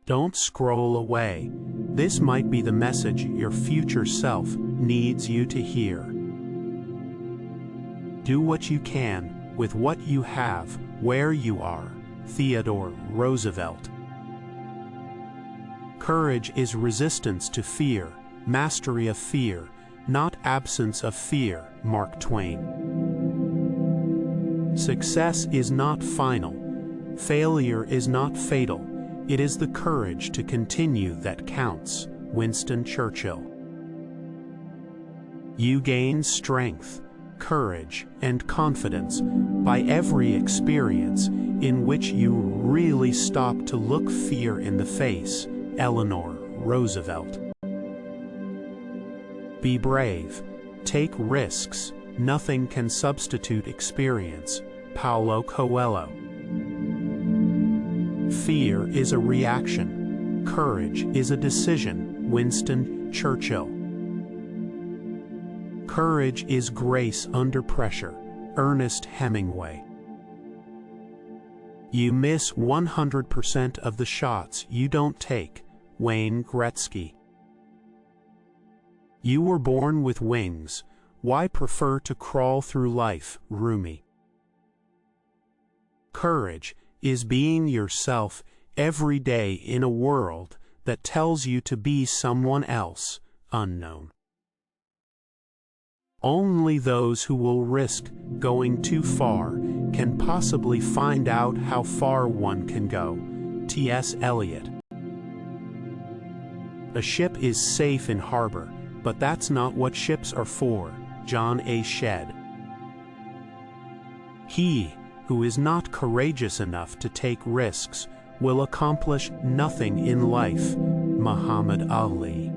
Don't scroll away. This might be the message your future self needs you to hear. Do what you can with what you have, where you are. Theodore Roosevelt. Courage is resistance to fear, mastery of fear, not absence of fear. Mark Twain. Success is not final. Failure is not fatal. It is the courage to continue that counts. Winston Churchill. You gain strength, courage, and confidence by every experience in which you really stop to look fear in the face. Eleanor Roosevelt. Be brave. Take risks. Nothing can substitute experience. Paulo Coelho. Fear is a reaction. Courage is a decision. Winston Churchill. Courage is grace under pressure. Ernest Hemingway. You miss 100% of the shots you don't take. Wayne Gretzky. You were born with wings. Why prefer to crawl through life? Rumi. Courage is being yourself every day in a world that tells you to be someone else. Unknown. Only those who will risk going too far can possibly find out how far one can go. T.S. Eliot. A ship is safe in harbor, but that's not what ships are for. John A. Shedd. He who is not courageous enough to take risks will accomplish nothing in life. Muhammad Ali.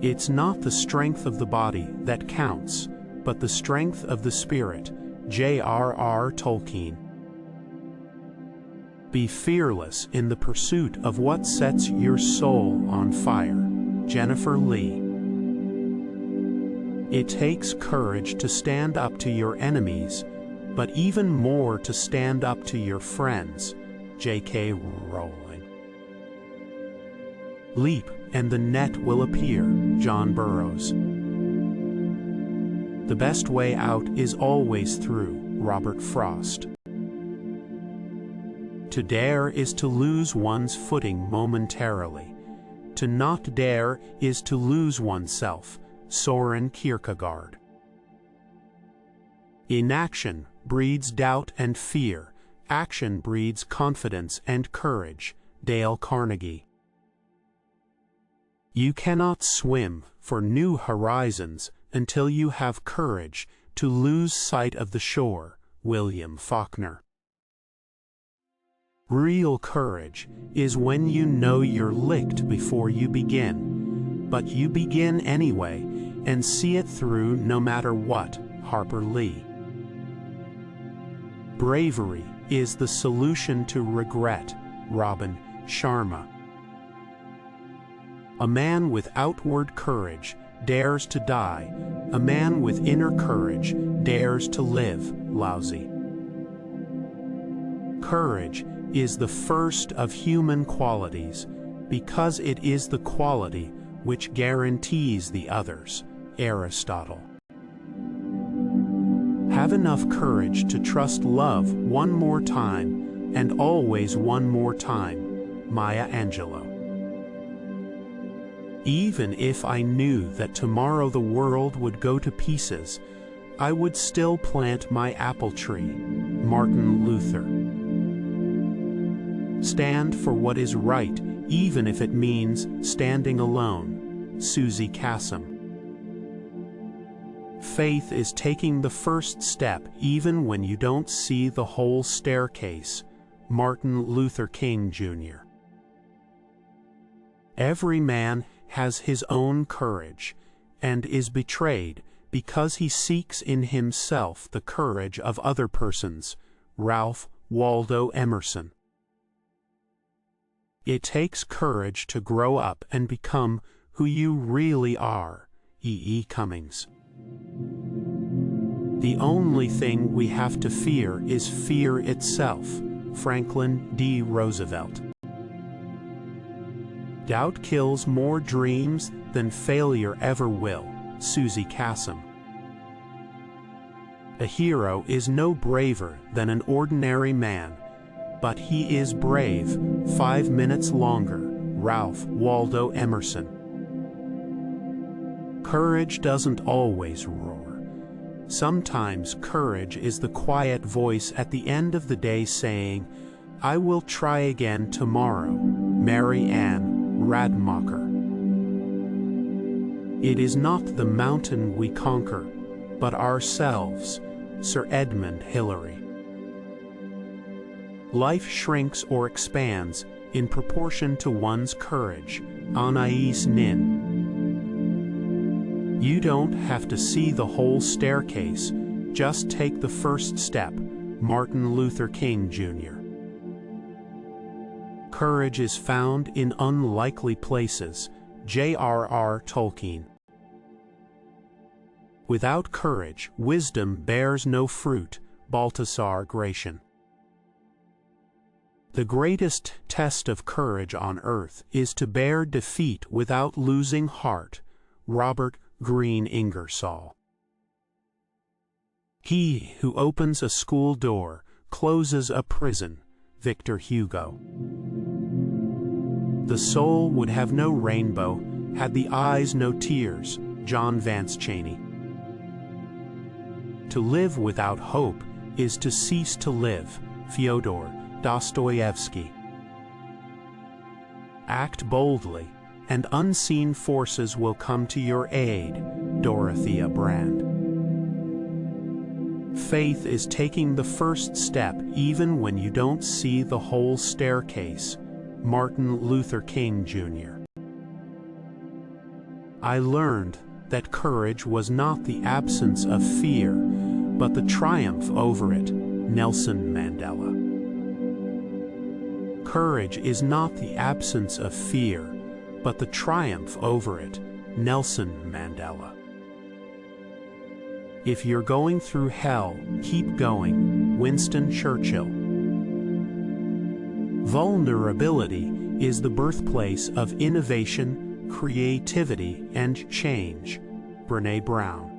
It's not the strength of the body that counts, but the strength of the spirit. J.R.R. Tolkien. Be fearless in the pursuit of what sets your soul on fire. Jennifer Lee. It takes courage to stand up to your enemies, but even more to stand up to your friends. J.K. Rowling. Leap and the net will appear. John Burroughs. The best way out is always through. Robert Frost. To dare is to lose one's footing momentarily. To not dare is to lose oneself. Soren Kierkegaard. Inaction breeds doubt and fear. Action breeds confidence and courage. Dale Carnegie. You cannot swim for new horizons until you have courage to lose sight of the shore. William Faulkner. Real courage is when you know you're licked before you begin, but you begin anyway and see it through no matter what. Harper Lee. Bravery is the solution to regret. Robin Sharma. A man with outward courage dares to die. A man with inner courage dares to live. Lousy. Courage is the first of human qualities because it is the quality which guarantees the others. Aristotle. Have enough courage to trust love one more time and always one more time. Maya Angelou. Even if I knew that tomorrow the world would go to pieces, I would still plant my apple tree. Martin Luther. Stand for what is right, even if it means standing alone. Susie Kassem. Faith is taking the first step even when you don't see the whole staircase. Martin Luther King Jr. Every man has his own courage and is betrayed because he seeks in himself the courage of other persons. Ralph Waldo Emerson. It takes courage to grow up and become who you really are. E. E. Cummings. The only thing we have to fear is fear itself. Franklin D. Roosevelt. Doubt kills more dreams than failure ever will. Susie Kassem. A hero is no braver than an ordinary man, but he is brave 5 minutes longer. Ralph Waldo Emerson. Courage doesn't always roar. Sometimes courage is the quiet voice at the end of the day saying, "I will try again tomorrow." Mary Ann Radmacher. It is not the mountain we conquer, but ourselves. Sir Edmund Hillary. Life shrinks or expands in proportion to one's courage. Anais Nin. You don't have to see the whole staircase, just take the first step. Martin Luther King Jr. Courage is found in unlikely places. J.R.R. Tolkien. Without courage, wisdom bears no fruit. Baltasar Gracian. The greatest test of courage on earth is to bear defeat without losing heart. Robert Greene Ingersoll. He who opens a school door closes a prison. Victor Hugo. The soul would have no rainbow, had the eyes no tears. John Vance Cheney. To live without hope is to cease to live. Fyodor Dostoevsky. Act boldly, and unseen forces will come to your aid. Dorothea Brande. Faith is taking the first step even when you don't see the whole staircase. Martin Luther King Jr. I learned that courage was not the absence of fear, but the triumph over it. Nelson Mandela. Courage is not the absence of fear, but the triumph over it. Nelson Mandela. If you're going through hell, keep going. Winston Churchill. Vulnerability is the birthplace of innovation, creativity, and change. Brené Brown.